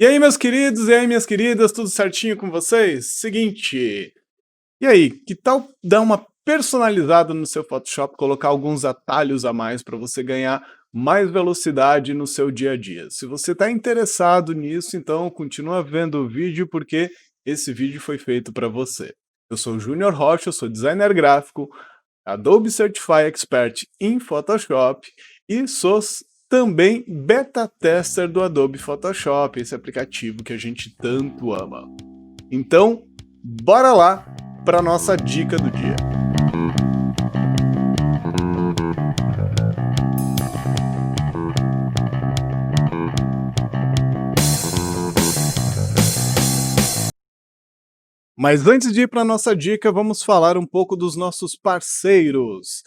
E aí, meus queridos, e aí, minhas queridas, tudo certinho com vocês? Seguinte, e aí, que tal dar uma personalizada no seu Photoshop, colocar alguns atalhos a mais para você ganhar mais velocidade no seu dia a dia? Se você está interessado nisso, então continua vendo o vídeo porque esse vídeo foi feito para você. Eu sou o Júnior Rocha, eu sou designer gráfico, Adobe Certified Expert em Photoshop e sou também beta tester do Adobe Photoshop, esse aplicativo que a gente tanto ama. Então, bora lá para nossa dica do dia. Mas antes de ir para nossa dica, vamos falar um pouco dos nossos parceiros.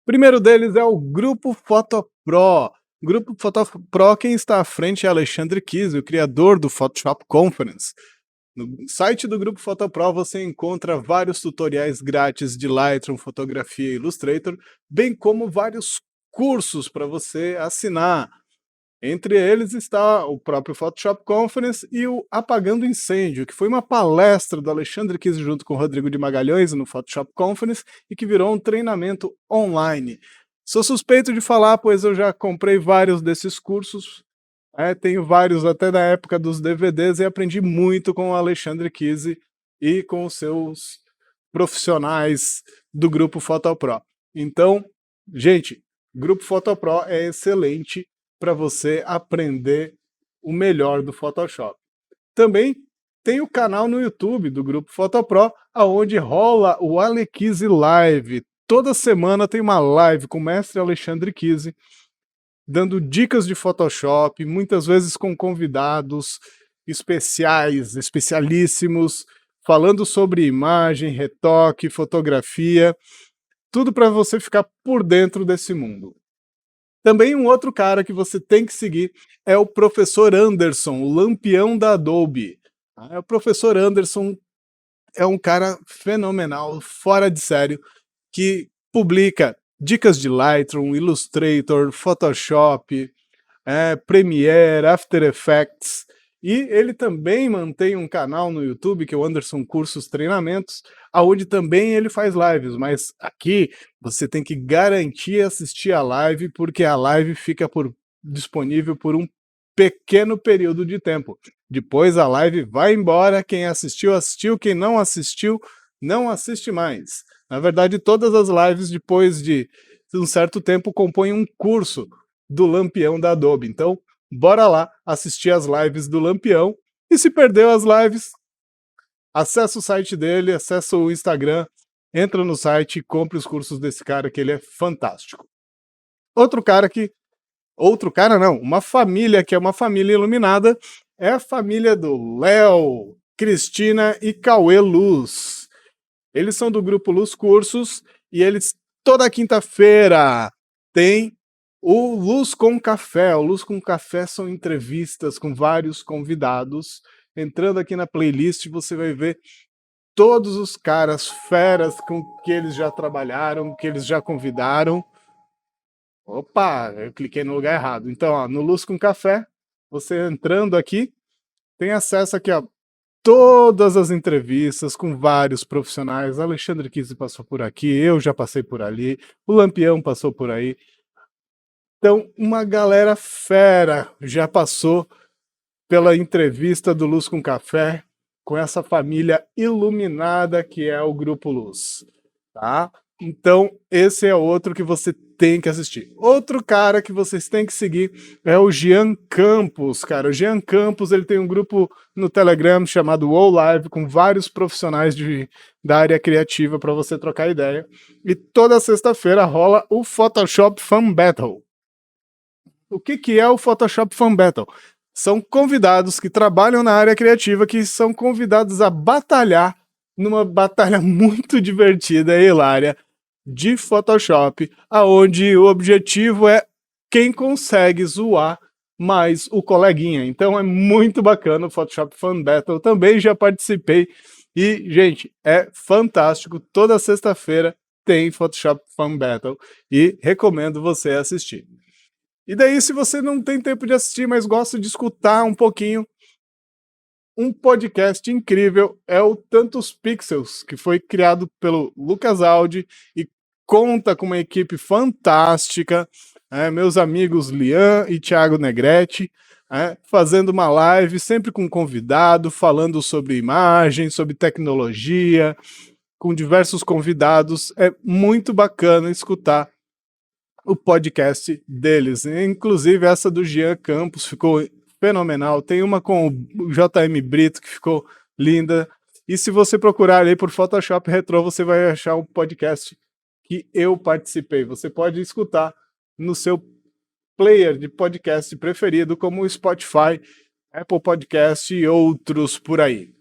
O primeiro deles é o Grupo Photopro. Grupo Photopro, quem está à frente é Alexandre Kise, o criador do Photoshop Conference. No site do Grupo Photopro você encontra vários tutoriais grátis de Lightroom, fotografia e Illustrator, bem como vários cursos para você assinar. Entre eles está o próprio Photoshop Conference e o Apagando Incêndio, que foi uma palestra do Alexandre Kise junto com o Rodrigo de Magalhães no Photoshop Conference e que virou um treinamento online. Sou suspeito de falar, pois eu já comprei vários desses cursos, tenho vários até da época dos DVDs e aprendi muito com o Alexandre Kise e com os seus profissionais do Grupo Photopro. Então, gente, Grupo Photopro é excelente para você aprender o melhor do Photoshop. Também tem o canal no YouTube do Grupo Photopro, aonde rola o Ale Kise Live. Toda semana tem uma live com o mestre Alexandre Kise, dando dicas de Photoshop, muitas vezes com convidados especiais, especialíssimos, falando sobre imagem, retoque, fotografia, tudo para você ficar por dentro desse mundo. Também um outro cara que você tem que seguir é o professor Anderson, o lampião da Adobe. O professor Anderson é um cara fenomenal, fora de sério, que publica dicas de Lightroom, Illustrator, Photoshop, Premiere, After Effects, e ele também mantém um canal no YouTube, que é o Anderson Cursos Treinamentos, aonde também ele faz lives, mas aqui você tem que garantir assistir a live, porque a live fica disponível por um pequeno período de tempo. Depois a live vai embora, quem assistiu, assistiu, quem não assistiu, não assiste mais. Na verdade, todas as lives, depois de um certo tempo, compõem um curso do Lampião da Adobe. Então, bora lá assistir as lives do Lampião. E se perdeu as lives, acessa o site dele, acessa o Instagram, entra no site e compre os cursos desse cara, que ele é fantástico. Outro cara não, uma família que é uma família iluminada, é a família do Léo, Cristina e Cauê Luz. Eles são do grupo Luz Cursos e eles toda quinta-feira tem o Luz com Café. O Luz com Café são entrevistas com vários convidados. Entrando aqui na playlist você vai ver todos os caras feras com que eles já trabalharam, que eles já convidaram. Opa, eu cliquei no lugar errado. Então, ó, no Luz com Café, você entrando aqui, tem acesso aqui a todas as entrevistas com vários profissionais. Alexandre Kise passou por aqui, eu já passei por ali, o Lampião passou por aí. Então, uma galera fera já passou pela entrevista do Luz com Café, com essa família iluminada que é o Grupo Luz, tá? Então, esse é outro que você tem que assistir. Outro cara que vocês têm que seguir é o Jean Campos, cara. O Jean Campos, ele tem um grupo no Telegram chamado WoW Live, com vários profissionais da área criativa para você trocar ideia. E toda sexta-feira rola o Photoshop Fan Battle. O que é o Photoshop Fan Battle? São convidados que trabalham na área criativa, que são convidados a batalhar numa batalha muito divertida e hilária de Photoshop, aonde o objetivo é quem consegue zoar mais o coleguinha. Então é muito bacana o Photoshop Fan Battle, também já participei e, gente, é fantástico. Toda sexta-feira tem Photoshop Fan Battle e recomendo você assistir. E daí, se você não tem tempo de assistir, mas gosta de escutar um pouquinho, um podcast incrível é o Tantos Pixels, que foi criado pelo Lucas Aldi e conta com uma equipe fantástica, meus amigos Lian e Thiago Negrete, fazendo uma live sempre com convidado, falando sobre imagem, sobre tecnologia, com diversos convidados. É muito bacana escutar o podcast deles. Inclusive, essa do Jean Campos ficou fenomenal. Tem uma com o JM Brito que ficou linda. E se você procurar aí por Photoshop Retro, você vai achar um podcast que eu participei. Você pode escutar no seu player de podcast preferido, como o Spotify, Apple Podcast e outros por aí.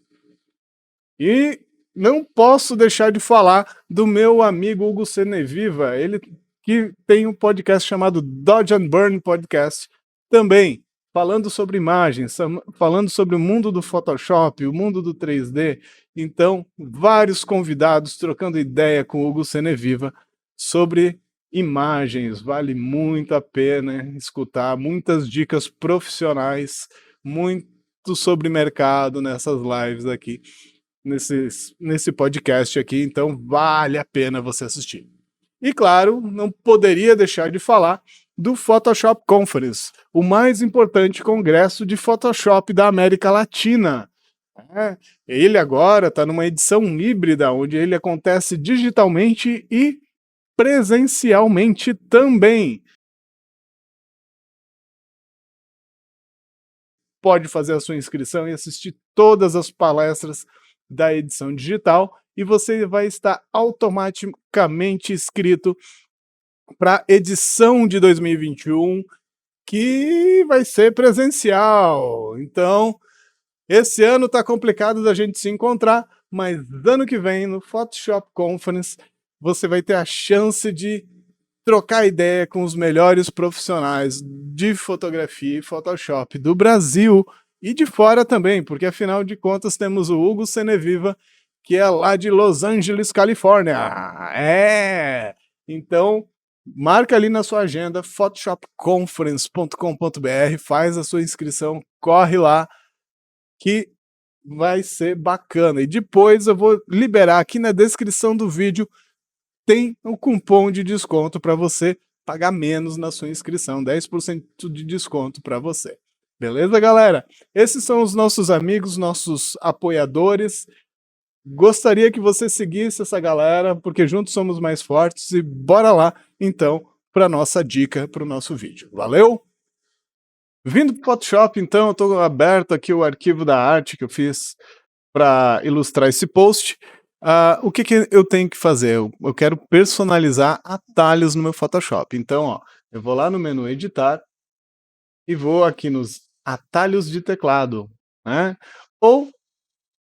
E não posso deixar de falar do meu amigo Hugo Seneviva, ele que tem um podcast chamado Dodge and Burn Podcast, também falando sobre imagens, falando sobre o mundo do Photoshop, o mundo do 3D. Então, vários convidados trocando ideia com o Hugo Seneviva sobre imagens. Vale muito a pena escutar, muitas dicas profissionais, muito sobre mercado nessas lives aqui, nesse podcast aqui, então vale a pena você assistir. E claro, não poderia deixar de falar do Photoshop Conference, o mais importante congresso de Photoshop da América Latina. Ele agora está numa edição híbrida, onde ele acontece digitalmente e presencialmente também. Pode fazer a sua inscrição e assistir todas as palestras da edição digital e você vai estar automaticamente inscrito para a edição de 2021, que vai ser presencial. Então, esse ano tá complicado da gente se encontrar, mas ano que vem, no Photoshop Conference, você vai ter a chance de trocar ideia com os melhores profissionais de fotografia e Photoshop do Brasil e de fora também, porque afinal de contas temos o Hugo Seneviva, que é lá de Los Angeles, Califórnia. Então, marca ali na sua agenda, photoshopconference.com.br, faz a sua inscrição, corre lá, que vai ser bacana. E depois eu vou liberar aqui na descrição do vídeo, tem um cupom de desconto para você pagar menos na sua inscrição, 10% de desconto para você. Beleza, galera? Esses são os nossos amigos, nossos apoiadores. Gostaria que você seguisse essa galera, porque juntos somos mais fortes, e bora lá, então, para nossa dica, para o nosso vídeo. Valeu? Vindo para o Photoshop, então, eu estou aberto aqui o arquivo da arte que eu fiz para ilustrar esse post. O que eu tenho que fazer? Eu quero personalizar atalhos no meu Photoshop. Então, ó, eu vou lá no menu Editar e vou aqui nos atalhos de teclado, né? Ou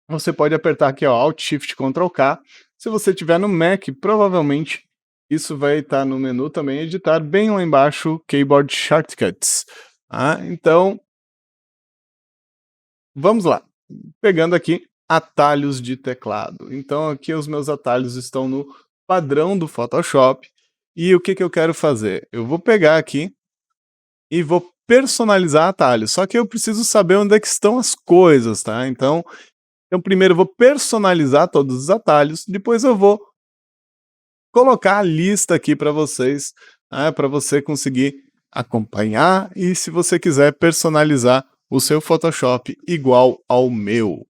você pode apertar aqui, ó, Alt Shift Ctrl K. Se você tiver no Mac, provavelmente isso vai estar no menu também Editar, bem lá embaixo, Keyboard Shortcuts. Então, vamos lá. Pegando aqui atalhos de teclado. Então aqui os meus atalhos estão no padrão do Photoshop. E o que eu quero fazer? Eu vou pegar aqui e vou personalizar atalhos. Só que eu preciso saber onde é que estão as coisas, tá? Então primeiro eu vou personalizar todos os atalhos, depois eu vou colocar a lista aqui para vocês, para você conseguir acompanhar e se você quiser personalizar o seu Photoshop igual ao meu.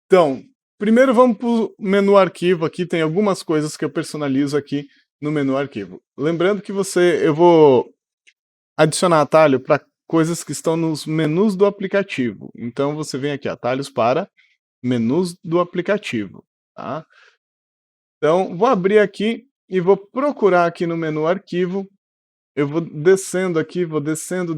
Então, primeiro vamos para o menu arquivo aqui, tem algumas coisas que eu personalizo aqui no menu arquivo. Lembrando que eu vou adicionar atalho para coisas que estão nos menus do aplicativo. Então você vem aqui, atalhos para menus do aplicativo, tá? Então, vou abrir aqui e vou procurar aqui no menu arquivo. Eu vou descendo aqui, vou descendo.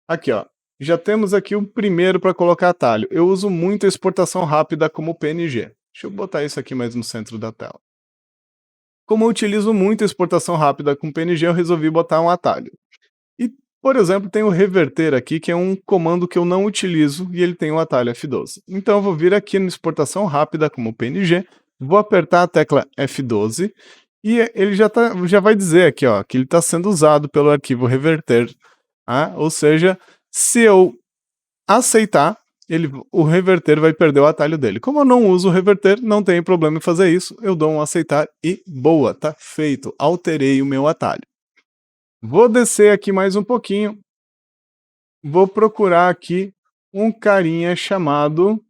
Aqui, ó. Já temos aqui o primeiro para colocar atalho. Eu uso muito a exportação rápida como PNG. Deixa eu botar isso aqui mais no centro da tela. Como eu utilizo muito a exportação rápida com PNG, eu resolvi botar um atalho. E, por exemplo, tem o reverter aqui, que é um comando que eu não utilizo e ele tem um atalho F12. Então eu vou vir aqui no exportação rápida como PNG, vou apertar a tecla F12 e ele já vai dizer aqui, ó, que ele está sendo usado pelo arquivo reverter. Ou seja, se eu aceitar, o reverter vai perder o atalho dele. Como eu não uso o reverter, não tem problema em fazer isso, eu dou um aceitar e boa, tá feito, alterei o meu atalho. Vou descer aqui mais um pouquinho, vou procurar aqui um carinha chamado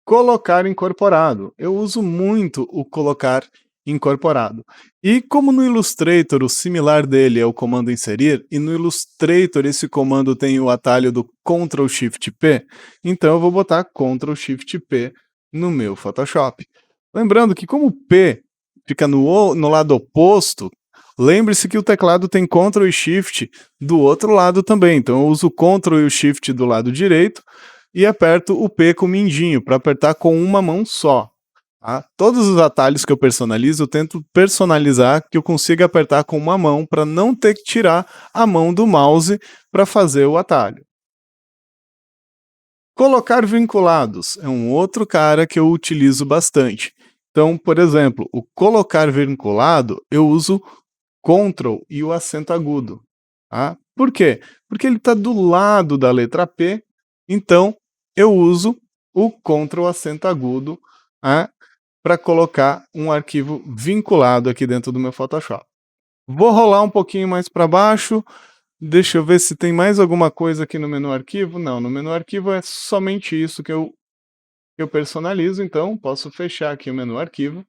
colocar incorporado. Eu uso muito o colocar incorporado. E como no Illustrator o similar dele é o comando inserir, e no Illustrator esse comando tem o atalho do Ctrl Shift P, então eu vou botar Ctrl Shift P no meu Photoshop. Lembrando que como o P fica no lado oposto, lembre-se que o teclado tem Ctrl e Shift do outro lado também, então eu uso o Ctrl e o Shift do lado direito, e aperto o P com o mindinho, para apertar com uma mão só. Tá? Todos os atalhos que eu personalizo, eu tento personalizar que eu consiga apertar com uma mão, para não ter que tirar a mão do mouse para fazer o atalho. Colocar vinculados é um outro cara que eu utilizo bastante. Então, por exemplo, o colocar vinculado, eu uso Ctrl e o acento agudo. Tá? Por quê? Porque ele está do lado da letra P, então eu uso o Ctrl acento agudo para colocar um arquivo vinculado aqui dentro do meu Photoshop. Vou rolar um pouquinho mais para baixo, deixa eu ver se tem mais alguma coisa aqui no menu arquivo. Não, no menu arquivo é somente isso que eu personalizo, então posso fechar aqui o menu arquivo.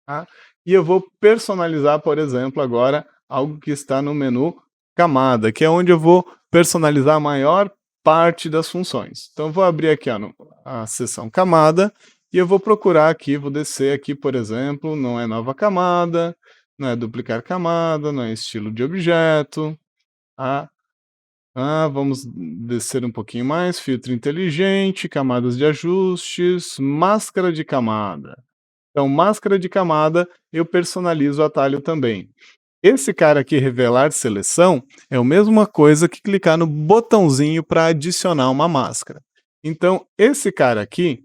Tá? E eu vou personalizar, por exemplo, agora algo que está no menu camada, que é onde eu vou personalizar a maior parte das funções. Então eu vou abrir aqui a seção camada e eu vou procurar aqui, vou descer aqui, por exemplo, não é nova camada, não é duplicar camada, não é estilo de objeto. Tá? Vamos descer um pouquinho mais, filtro inteligente, camadas de ajustes, máscara de camada. Então, máscara de camada, eu personalizo o atalho também. Esse cara aqui, revelar seleção, é a mesma coisa que clicar no botãozinho para adicionar uma máscara. Então, esse cara aqui,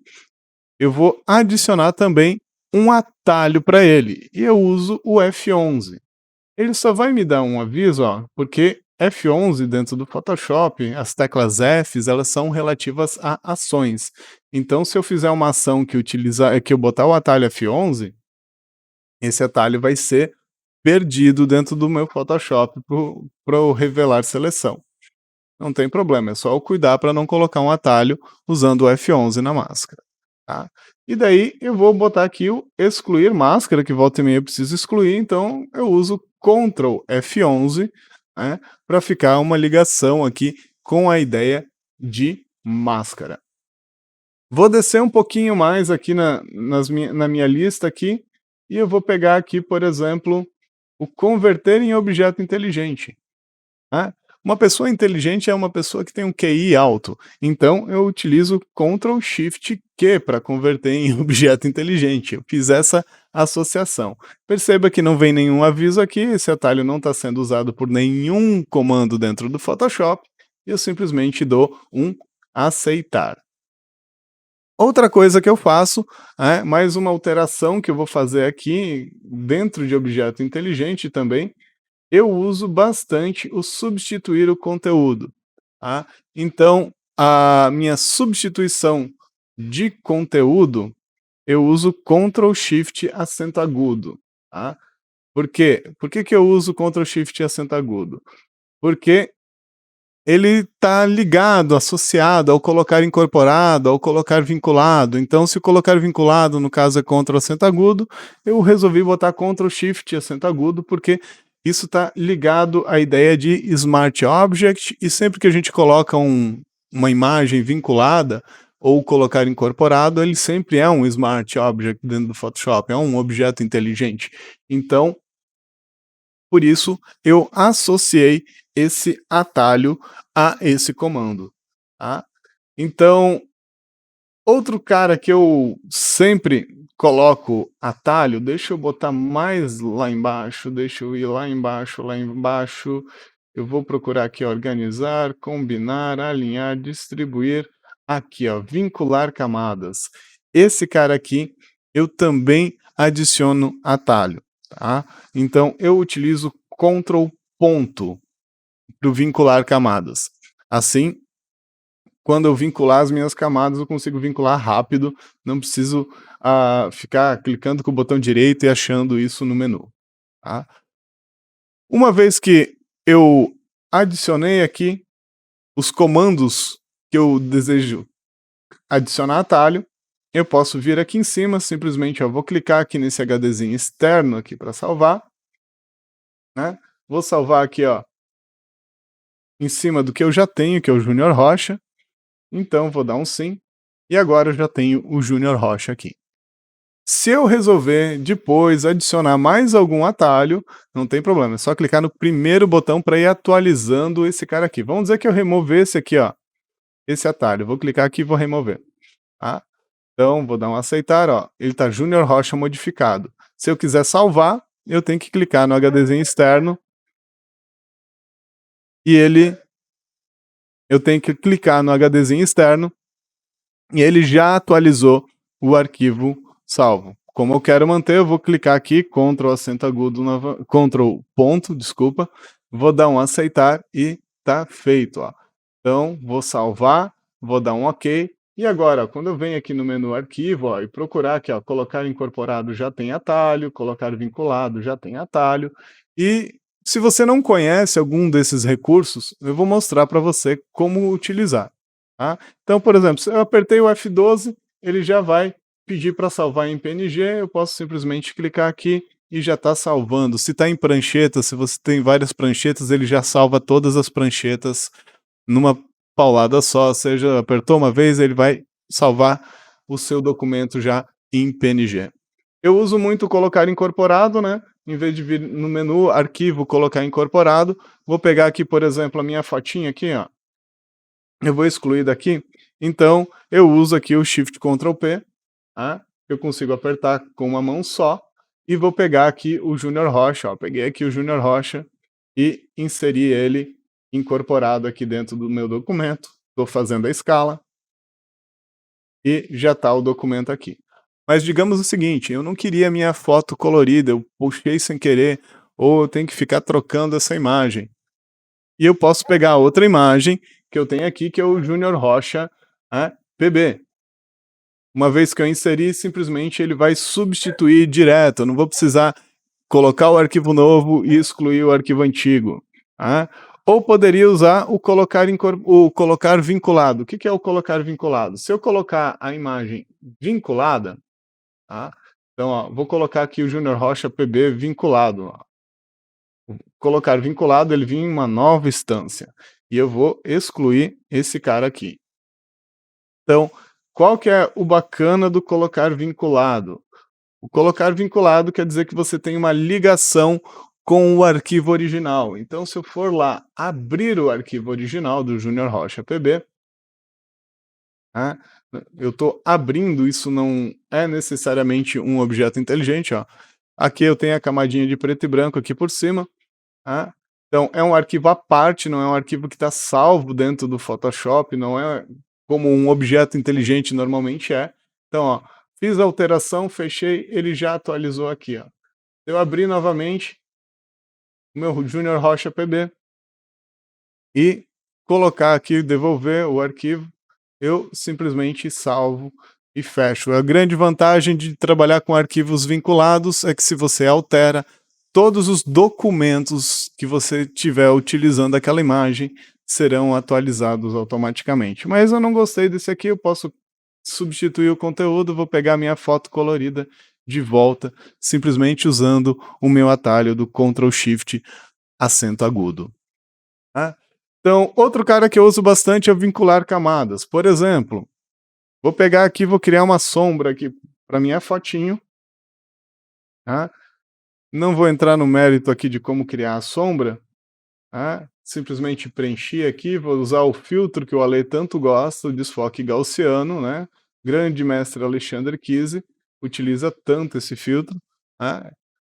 eu vou adicionar também um atalho para ele. E eu uso o F11. Ele só vai me dar um aviso, ó, porque F11 dentro do Photoshop, as teclas Fs, elas são relativas a ações. Então, se eu fizer uma ação que eu botar o atalho F11, esse atalho vai ser perdido dentro do meu Photoshop para eu revelar seleção. Não tem problema, é só eu cuidar para não colocar um atalho usando o F11 na máscara. Tá? E daí eu vou botar aqui o excluir máscara, que volta e meia eu preciso excluir, então eu uso Ctrl F11, né, para ficar uma ligação aqui com a ideia de máscara. Vou descer um pouquinho mais aqui na minha lista aqui, e eu vou pegar aqui, por exemplo, o converter em objeto inteligente. Né? Uma pessoa inteligente é uma pessoa que tem um QI alto, então eu utilizo Ctrl Shift Q para converter em objeto inteligente. Eu fiz essa associação. Perceba que não vem nenhum aviso aqui, esse atalho não está sendo usado por nenhum comando dentro do Photoshop, eu simplesmente dou um aceitar. Outra coisa que eu faço, mais uma alteração que eu vou fazer aqui dentro de objeto inteligente também, eu uso bastante o substituir o conteúdo. Tá? Então, a minha substituição de conteúdo, eu uso Ctrl Shift acento agudo. Tá? Por quê? Por que eu uso Ctrl Shift acento agudo? Porque ele está ligado, associado ao colocar incorporado, ao colocar vinculado. Então, se colocar vinculado, no caso é Ctrl acento agudo, eu resolvi botar Ctrl Shift acento agudo, porque isso está ligado à ideia de Smart Object, e sempre que a gente coloca uma imagem vinculada, ou colocar incorporado, ele sempre é um Smart Object dentro do Photoshop, é um objeto inteligente. Então, por isso, eu associei esse atalho a esse comando. Tá? Então, outro cara que eu sempre coloco atalho, deixa eu botar mais lá embaixo, deixa eu ir lá embaixo. Eu vou procurar aqui organizar, combinar, alinhar, distribuir. Aqui, ó, vincular camadas. Esse cara aqui, eu também adiciono atalho. Tá? Então, eu utilizo Ctrl ponto para vincular camadas. Assim, quando eu vincular as minhas camadas, eu consigo vincular rápido, não preciso ficar clicando com o botão direito e achando isso no menu, tá? Uma vez que eu adicionei aqui os comandos que eu desejo adicionar atalho, eu posso vir aqui em cima, simplesmente eu vou clicar aqui nesse HDzinho externo aqui para salvar, né? Vou salvar aqui, ó, em cima do que eu já tenho, que é o Júnior Rocha. Então vou dar um sim, e agora eu já tenho o Júnior Rocha aqui. Se eu resolver depois adicionar mais algum atalho, não tem problema, é só clicar no primeiro botão para ir atualizando esse cara aqui. Vamos dizer que eu remover esse aqui, ó, esse atalho. Vou clicar aqui e vou remover, tá? Então vou dar um aceitar, ó, ele está Júnior Rocha modificado. Se eu quiser salvar, eu tenho que clicar no HDzinho externo e eu tenho que clicar no HDzinho externo e ele já atualizou o arquivo salvo. Como eu quero manter, eu vou clicar aqui, Ctrl acento agudo, Ctrl ponto, desculpa, vou dar um aceitar e tá feito, ó. Então, vou salvar, vou dar um OK, e agora, quando eu venho aqui no menu arquivo, ó, e procurar aqui, ó, colocar incorporado já tem atalho, colocar vinculado já tem atalho, e se você não conhece algum desses recursos, eu vou mostrar para você como utilizar. Tá? Então, por exemplo, se eu apertei o F12, ele já vai pedir para salvar em PNG, eu posso simplesmente clicar aqui e já está salvando. Se está em prancheta, se você tem várias pranchetas, ele já salva todas as pranchetas numa paulada só, ou seja, apertou uma vez, ele vai salvar o seu documento já em PNG. Eu uso muito colocar incorporado, né? Em vez de vir no menu arquivo, colocar incorporado, vou pegar aqui, por exemplo, a minha fotinha aqui, ó. Eu vou excluir daqui, então eu uso aqui o Shift Ctrl P, tá? Eu consigo apertar com uma mão só, e vou pegar aqui o Júnior Rocha, ó. Peguei aqui o Júnior Rocha e inseri ele incorporado aqui dentro do meu documento, estou fazendo a escala, e já está o documento aqui. Mas digamos o seguinte, eu não queria minha foto colorida, eu puxei sem querer, ou eu tenho que ficar trocando essa imagem. E eu posso pegar outra imagem que eu tenho aqui, que é o Júnior Rocha, né, PB. Uma vez que eu inseri, simplesmente ele vai substituir direto, eu não vou precisar colocar o arquivo novo e excluir o arquivo antigo. Tá? Ou poderia usar o colocar vinculado. O que é o colocar vinculado? Se eu colocar a imagem vinculada, tá? Então, ó, vou colocar aqui o Júnior Rocha PB vinculado. Ó. Colocar vinculado, ele vem em uma nova instância. E eu vou excluir esse cara aqui. Então, qual que é o bacana do colocar vinculado? O colocar vinculado quer dizer que você tem uma ligação com o arquivo original. Então, se eu for lá abrir o arquivo original do Júnior Rocha PB, né, eu estou abrindo, isso não é necessariamente um objeto inteligente. Ó. Aqui eu tenho a camadinha de preto e branco aqui por cima. Tá? Então, é um arquivo à parte, não é um arquivo que está salvo dentro do Photoshop, não é como um objeto inteligente normalmente é. Então, ó, fiz a alteração, fechei, ele já atualizou aqui. Ó. Eu abri novamente o meu Júnior Rocha PB e colocar aqui, devolver o arquivo, eu simplesmente salvo e fecho. A grande vantagem de trabalhar com arquivos vinculados é que se você altera, todos os documentos que você tiver utilizando aquela imagem serão atualizados automaticamente. Mas eu não gostei desse aqui, eu posso substituir o conteúdo, vou pegar minha foto colorida de volta, simplesmente usando o meu atalho do Ctrl Shift acento agudo. Tá? Então, outro cara que eu uso bastante é vincular camadas. Por exemplo, vou pegar aqui, vou criar uma sombra aqui para minha fotinho. Tá? Não vou entrar no mérito aqui de como criar a sombra. Tá? Simplesmente preenchi aqui, vou usar o filtro que o Ale tanto gosta, o desfoque gaussiano, né? Grande mestre Alexander Kise utiliza tanto esse filtro, tá?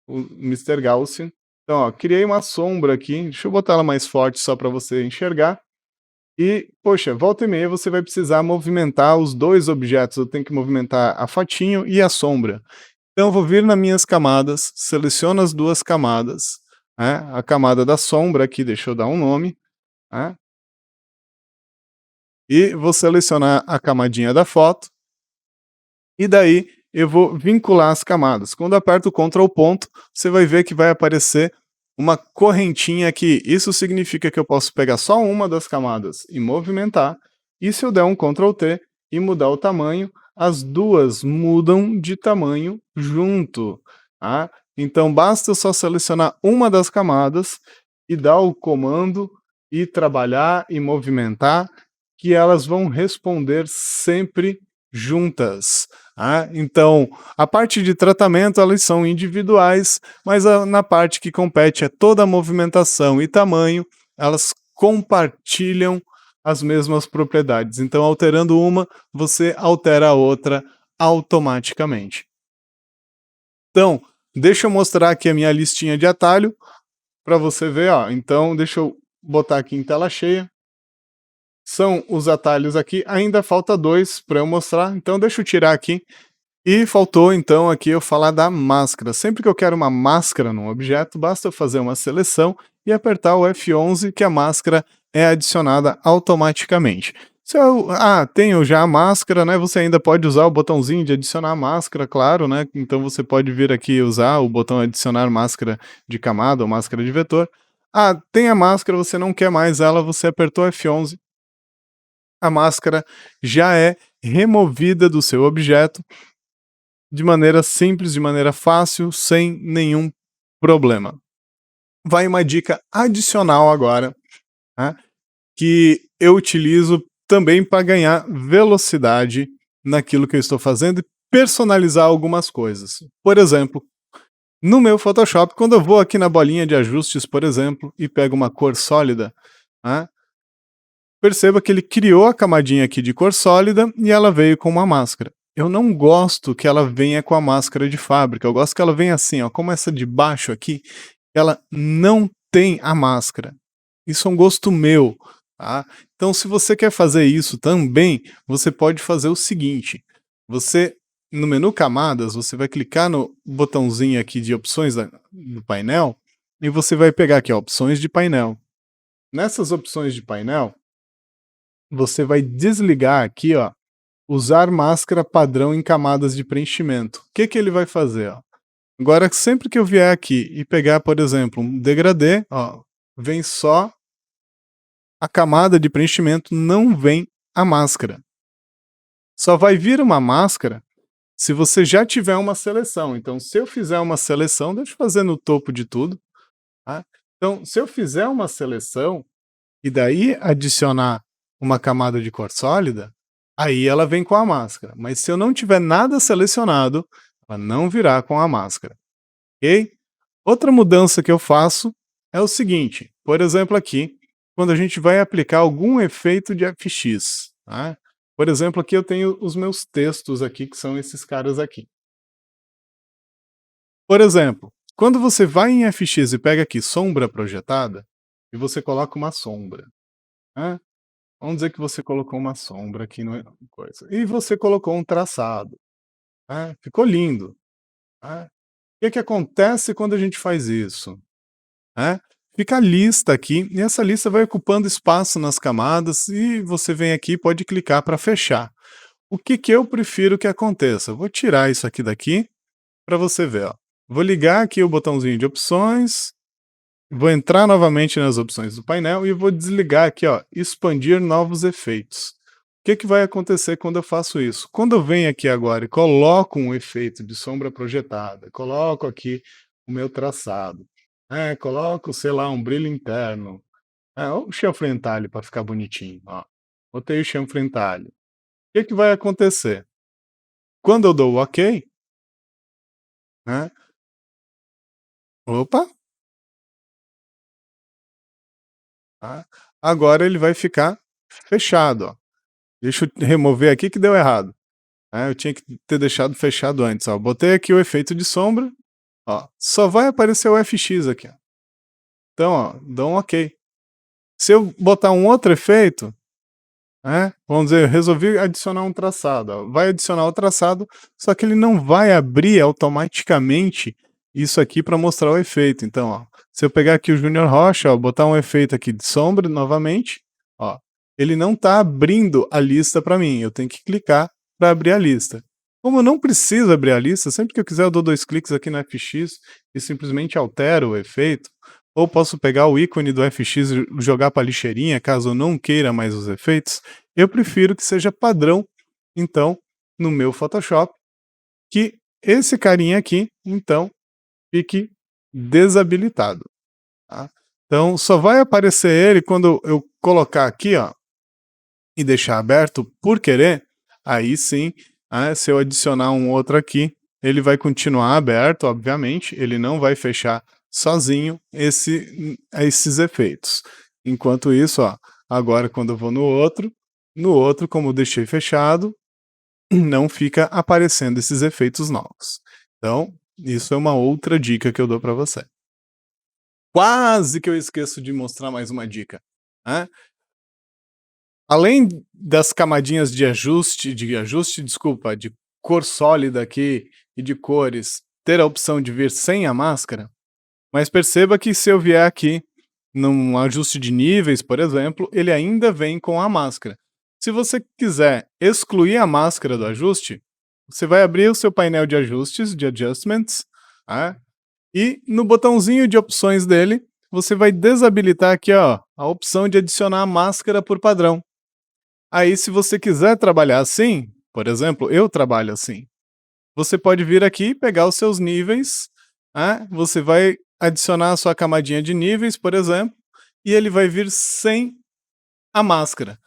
O Mr. Gaussian. Então, ó, criei uma sombra aqui, deixa eu botar ela mais forte só para você enxergar. E, poxa, volta e meia você vai precisar movimentar os dois objetos, eu tenho que movimentar a fotinho e a sombra. Então eu vou vir nas minhas camadas, seleciono as duas camadas, né? A camada da sombra aqui, deixa eu dar um nome, né? e vou selecionar a camadinha da foto, e daí eu vou vincular as camadas. Quando aperto o Ctrl ponto, você vai ver que vai aparecer uma correntinha aqui. Isso significa que eu posso pegar só uma das camadas e movimentar, e se eu der um Ctrl T e mudar o tamanho, as duas mudam de tamanho junto, tá? Então basta eu só selecionar uma das camadas e dar o comando e trabalhar e movimentar, que elas vão responder sempre juntas. Então, a parte de tratamento, elas são individuais, mas na parte que compete é toda a movimentação e tamanho, elas compartilham as mesmas propriedades. Então, alterando uma, você altera a outra automaticamente. Então, deixa eu mostrar aqui a minha listinha de atalho para você ver. Então, deixa eu botar aqui em tela cheia. São os atalhos aqui, ainda falta 2 para eu mostrar, então deixa eu tirar aqui. E faltou então aqui eu falar da máscara. Sempre que eu quero uma máscara num objeto, basta eu fazer uma seleção e apertar o F11 que a máscara é adicionada automaticamente. Se eu tenho já a máscara, né, você ainda pode usar o botãozinho de adicionar a máscara, claro, né, então você pode vir aqui usar o botão adicionar máscara de camada ou máscara de vetor. Tem a máscara, você não quer mais ela, você apertou F11, a máscara já é removida do seu objeto de maneira simples, de maneira fácil, sem nenhum problema. Vai uma dica adicional agora, né, que eu utilizo também para ganhar velocidade naquilo que eu estou fazendo e personalizar algumas coisas. Por exemplo, no meu Photoshop, quando eu vou aqui na bolinha de ajustes, por exemplo, e pego uma cor sólida, né, perceba que ele criou a camadinha aqui de cor sólida e ela veio com uma máscara. Eu não gosto que ela venha com a máscara de fábrica, eu gosto que ela venha assim, como essa de baixo aqui, ela não tem a máscara. Isso é um gosto meu, tá? Então se você quer fazer isso também, você pode fazer o seguinte, no menu camadas, você vai clicar no botãozinho aqui de opções do painel, e você vai pegar aqui, opções de painel. Nessas opções de painel, você vai desligar aqui, usar máscara padrão em camadas de preenchimento. O que ele vai fazer? Agora, sempre que eu vier aqui e pegar, por exemplo, um degradê, vem só a camada de preenchimento, não vem a máscara. Só vai vir uma máscara se você já tiver uma seleção. Então, se eu fizer uma seleção, deixa eu fazer no topo de tudo. Tá? Então, se eu fizer uma seleção e daí adicionar uma camada de cor sólida, aí ela vem com a máscara. Mas se eu não tiver nada selecionado, ela não virá com a máscara. Ok? Outra mudança que eu faço é o seguinte, por exemplo aqui, quando a gente vai aplicar algum efeito de FX. Tá? Por exemplo, aqui eu tenho os meus textos aqui, que são esses caras aqui. Por exemplo, quando você vai em FX e pega aqui sombra projetada, e você coloca uma sombra. Né? Vamos dizer que você colocou uma sombra aqui no coisa. E você colocou um traçado. Ficou lindo. O que acontece quando a gente faz isso? Fica a lista aqui, e essa lista vai ocupando espaço nas camadas, e você vem aqui e pode clicar para fechar. O que eu prefiro que aconteça? Vou tirar isso aqui daqui, para você ver. Vou ligar aqui o botãozinho de opções, vou entrar novamente nas opções do painel e vou desligar aqui, expandir novos efeitos. O que vai acontecer quando eu faço isso? Quando eu venho aqui agora e coloco um efeito de sombra projetada, coloco aqui o meu traçado, coloco, sei lá, um brilho interno, ou o chanfre entalhe para ficar bonitinho, botei o chanfre entalhe. O que vai acontecer? Quando eu dou o OK, opa, agora ele vai ficar fechado, Deixa eu remover aqui que deu errado. Eu tinha que ter deixado fechado antes. Botei aqui o efeito de sombra. Só vai aparecer o FX aqui. Então, dá um OK. Se eu botar um outro efeito, vamos dizer, eu resolvi adicionar um traçado. Vai adicionar o traçado, só que ele não vai abrir automaticamente isso aqui para mostrar o efeito. Então, se eu pegar aqui o Júnior Rocha, botar um efeito aqui de sombra novamente, ele não está abrindo a lista para mim, eu tenho que clicar para abrir a lista. Como eu não preciso abrir a lista, sempre que eu quiser eu dou 2 cliques aqui no FX e simplesmente altero o efeito, ou posso pegar o ícone do FX e jogar para a lixeirinha, caso eu não queira mais os efeitos, eu prefiro que seja padrão, então, no meu Photoshop, que esse carinha aqui, então, fique desabilitado, tá. Então só vai aparecer ele quando eu colocar aqui, ó, e deixar aberto por querer, aí sim, se eu adicionar um outro aqui, ele vai continuar aberto, obviamente, ele não vai fechar sozinho esses efeitos. Enquanto isso, ó, agora quando eu vou no outro, como eu deixei fechado, não fica aparecendo esses efeitos novos. Então, isso é uma outra dica que eu dou para você. Quase que eu esqueço de mostrar mais uma dica, né? Além das camadinhas desculpa, de cor sólida aqui e de cores, ter a opção de vir sem a máscara, mas perceba que se eu vier aqui num ajuste de níveis, por exemplo, ele ainda vem com a máscara. Se você quiser excluir a máscara do ajuste, você vai abrir o seu painel de ajustes, de adjustments, tá? E no botãozinho de opções dele, você vai desabilitar aqui, ó, a opção de adicionar a máscara por padrão. Aí, se você quiser trabalhar assim, por exemplo, eu trabalho assim, você pode vir aqui, pegar os seus níveis, você vai adicionar a sua camadinha de níveis, por exemplo, e ele vai vir sem a máscara.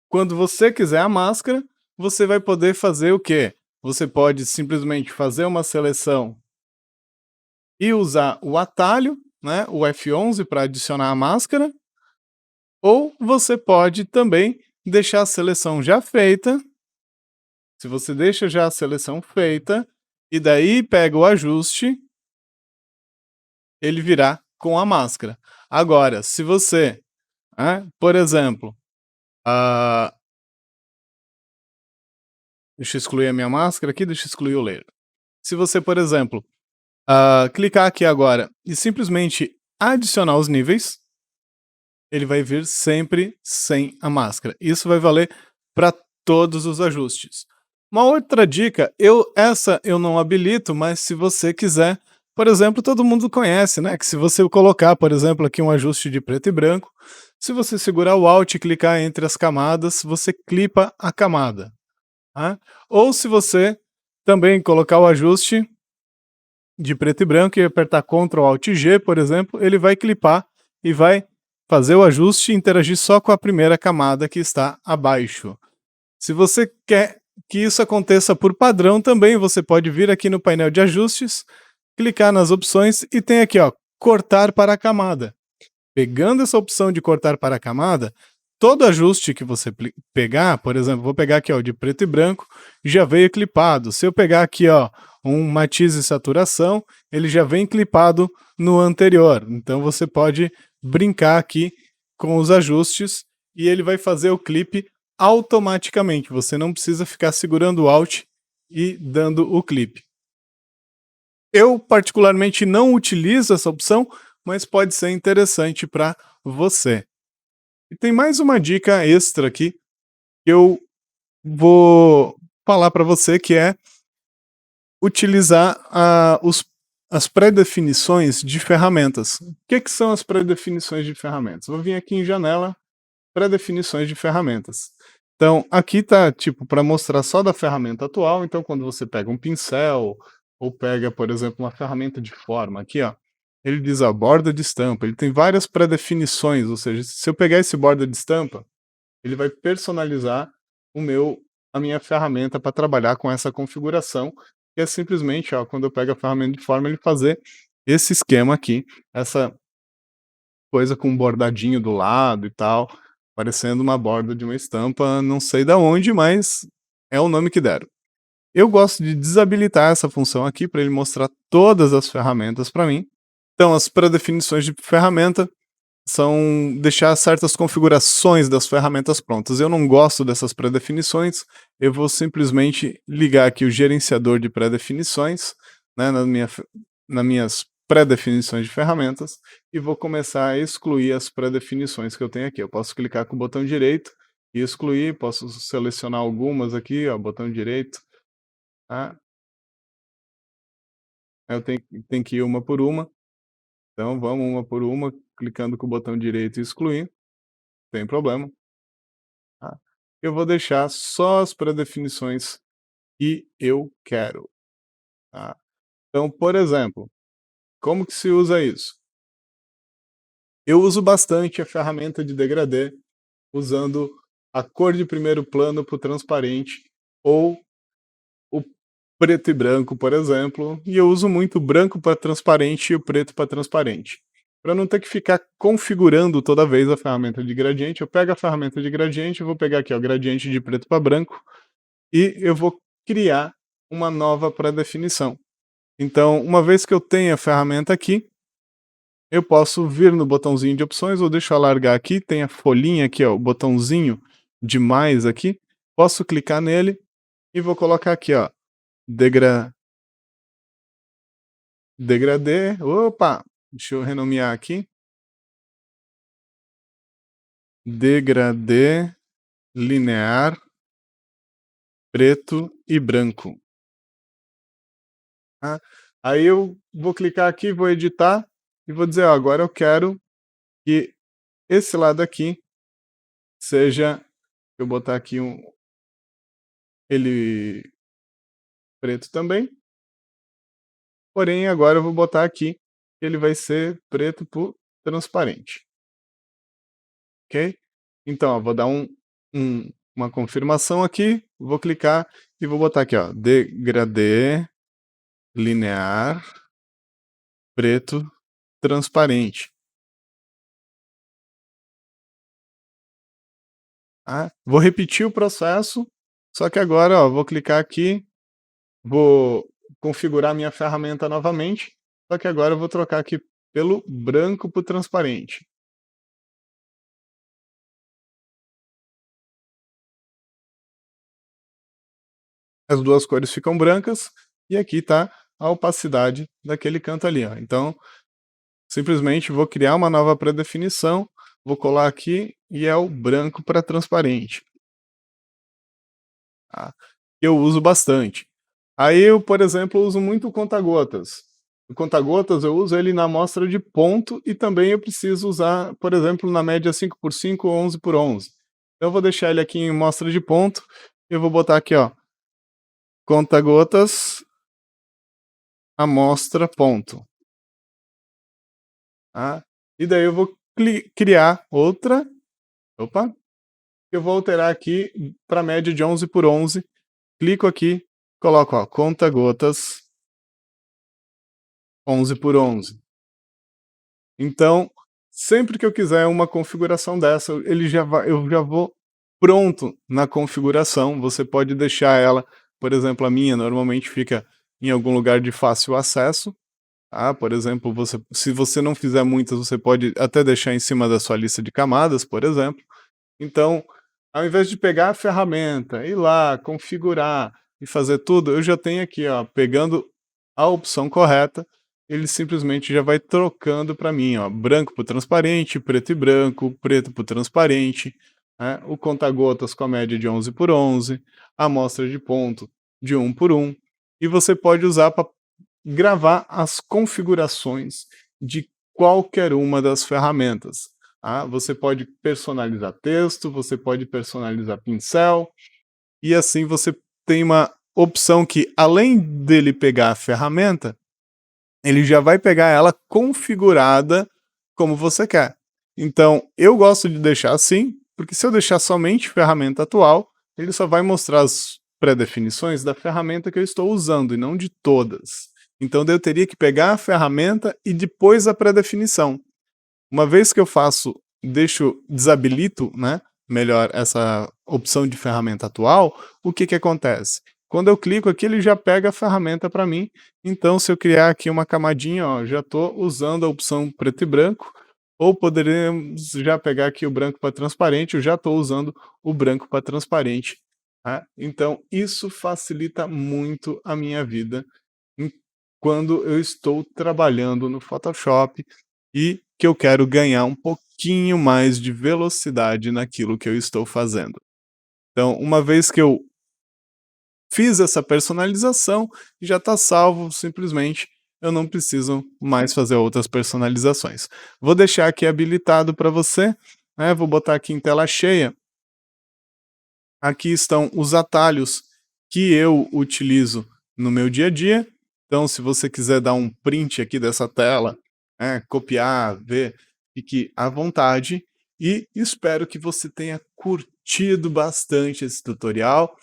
Quando você quiser a máscara, você vai poder fazer o quê? Você pode simplesmente fazer uma seleção e usar o atalho, né, o F11 para adicionar a máscara, ou você pode também deixar a seleção já feita. Se você deixa já a seleção feita, e daí pega o ajuste, ele virá com a máscara. Agora, se você, por exemplo, ah, deixa eu excluir a minha máscara aqui, deixa eu excluir o layer. Se você, por exemplo, clicar aqui agora e simplesmente adicionar os níveis, ele vai vir sempre sem a máscara. Isso vai valer para todos os ajustes. Uma outra dica, essa eu não habilito, mas se você quiser, por exemplo, todo mundo conhece, né? Que se você colocar, por exemplo, aqui um ajuste de preto e branco, se você segurar o Alt e clicar entre as camadas, você clipa a camada. Ou se você também colocar o ajuste de preto e branco e apertar Ctrl Alt G, por exemplo, ele vai clipar e vai fazer o ajuste e interagir só com a primeira camada que está abaixo. Se você quer que isso aconteça por padrão também, você pode vir aqui no painel de ajustes, clicar nas opções e tem aqui, ó, cortar para a camada. Pegando essa opção de cortar para a camada, todo ajuste que você pegar, por exemplo, vou pegar aqui, ó, de preto e branco, já veio clipado. Se eu pegar aqui, ó, um matiz e saturação, ele já vem clipado no anterior. Então você pode brincar aqui com os ajustes e ele vai fazer o clipe automaticamente. Você não precisa ficar segurando o Alt e dando o clipe. Eu particularmente não utilizo essa opção, mas pode ser interessante para você. E tem mais uma dica extra aqui que eu vou falar para você, que é utilizar as pré-definições de ferramentas. O que são as pré-definições de ferramentas? Vou vir aqui em janela, pré-definições de ferramentas. Então, aqui tá tipo para mostrar só da ferramenta atual. Então, quando você pega um pincel ou pega, por exemplo, uma ferramenta de forma, aqui, ó, ele diz a borda de estampa. Ele tem várias pré-definições, ou seja, se eu pegar esse borda de estampa, ele vai personalizar a minha ferramenta para trabalhar com essa configuração, que é simplesmente, ó, quando eu pego a ferramenta de forma, ele fazer esse esquema aqui, essa coisa com um bordadinho do lado e tal, parecendo uma borda de uma estampa, não sei da onde, mas é o nome que deram. Eu gosto de desabilitar essa função aqui para ele mostrar todas as ferramentas para mim. Então, as pré-definições de ferramenta são deixar certas configurações das ferramentas prontas. Eu não gosto dessas pré-definições, eu vou simplesmente ligar aqui o gerenciador de pré-definições, né, nas minhas pré-definições de ferramentas, e vou começar a excluir as pré-definições que eu tenho aqui. Eu posso clicar com o botão direito e excluir, posso selecionar algumas aqui, ó, botão direito, tá. Aí eu tenho que ir uma por uma, então vamos uma por uma, clicando com o botão direito e excluir, sem problema, tá. Eu vou deixar só as pré-definições que eu quero, tá. Então, por exemplo, como que se usa isso? Eu uso bastante a ferramenta de degradê, usando a cor de primeiro plano para o transparente, ou o preto e branco, por exemplo, e eu uso muito o branco para transparente e o preto para transparente. Para não ter que ficar configurando toda vez a ferramenta de gradiente, eu pego a ferramenta de gradiente, eu vou pegar aqui, ó, gradiente de preto para branco, e eu vou criar uma nova pré-definição. Então, uma vez que eu tenho a ferramenta aqui, eu posso vir no botãozinho de opções, ou deixa eu alargar aqui, tem a folhinha aqui, ó, o botãozinho de mais aqui, posso clicar nele e vou colocar aqui, ó, degradê, opa, deixa eu renomear aqui, degradê linear, preto e branco. Tá? Aí eu vou clicar aqui, vou editar e vou dizer, ó, agora eu quero que esse lado aqui seja, eu botar aqui ele preto também, porém agora eu vou botar aqui que ele vai ser preto por transparente, ok? Então, ó, vou dar uma confirmação aqui, vou clicar e vou botar aqui, ó, degradê linear preto transparente. Tá? Vou repetir o processo, só que agora, ó, vou clicar aqui, vou configurar minha ferramenta novamente, só que agora eu vou trocar aqui pelo branco para o transparente. As duas cores ficam brancas e aqui está a opacidade daquele canto ali, ó. Então, simplesmente vou criar uma nova pré-definição, vou colar aqui e é o branco para transparente. Tá? Eu uso bastante. Aí eu, por exemplo, uso muito o conta-gotas. O conta-gotas eu uso ele na amostra de ponto e também eu preciso usar, por exemplo, na média 5x5 ou 11x11. Então eu vou deixar ele aqui em amostra de ponto e eu vou botar aqui, ó, conta-gotas, amostra ponto. Tá? E daí eu vou criar outra, opa, eu vou alterar aqui para a média de 11x11, clico aqui, coloco, ó, conta-gotas 11x11. Então, sempre que eu quiser uma configuração dessa, eu já vou pronto na configuração, você pode deixar ela, por exemplo, a minha normalmente fica em algum lugar de fácil acesso, tá? Por exemplo, se você não fizer muitas, você pode até deixar em cima da sua lista de camadas, por exemplo. Então, ao invés de pegar a ferramenta, ir lá, configurar e fazer tudo, eu já tenho aqui, ó, pegando a opção correta, ele simplesmente já vai trocando para mim, ó, branco por transparente, preto e branco, preto por transparente, né, o conta-gotas com a média de 11x11, a amostra de ponto de 1x1, e você pode usar para gravar as configurações de qualquer uma das ferramentas. Tá? Você pode personalizar texto, você pode personalizar pincel, e assim você tem uma opção que, além dele pegar a ferramenta, ele já vai pegar ela configurada como você quer. Então, eu gosto de deixar assim, porque se eu deixar somente ferramenta atual, ele só vai mostrar as pré-definições da ferramenta que eu estou usando, e não de todas. Então, eu teria que pegar a ferramenta e depois a pré-definição. Uma vez que eu desabilito, né, melhor essa opção de ferramenta atual, o que que acontece? Quando eu clico aqui, ele já pega a ferramenta para mim, então se eu criar aqui uma camadinha, ó, já estou usando a opção preto e branco, ou poderemos já pegar aqui o branco para transparente, eu já estou usando o branco para transparente. Tá? Então isso facilita muito a minha vida quando eu estou trabalhando no Photoshop e que eu quero ganhar um pouquinho mais de velocidade naquilo que eu estou fazendo. Então, uma vez que eu fiz essa personalização, já está salvo, simplesmente eu não preciso mais fazer outras personalizações. Vou deixar aqui habilitado para você, né, vou botar aqui em tela cheia. Aqui estão os atalhos que eu utilizo no meu dia a dia. Então, se você quiser dar um print aqui dessa tela, né, copiar, ver, fique à vontade. E espero que você tenha curtido bastante esse tutorial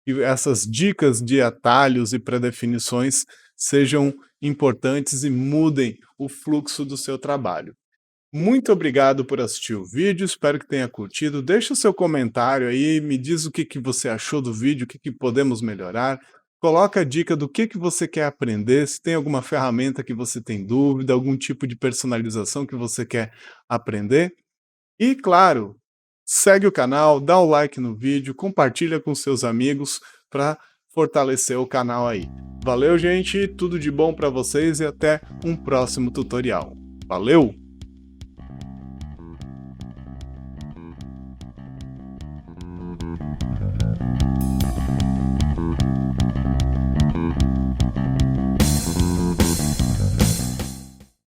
e essas dicas de atalhos e pré-definições sejam importantes e mudem o fluxo do seu trabalho. Muito obrigado por assistir o vídeo, espero que tenha curtido. Deixa o seu comentário aí, me diz o que você achou do vídeo, o que podemos melhorar. Coloca a dica do que você quer aprender, se tem alguma ferramenta que você tem dúvida, algum tipo de personalização que você quer aprender. E claro, segue o canal, dá o like no vídeo, compartilha com seus amigos para fortalecer o canal aí. Valeu, gente, tudo de bom para vocês e até um próximo tutorial. Valeu!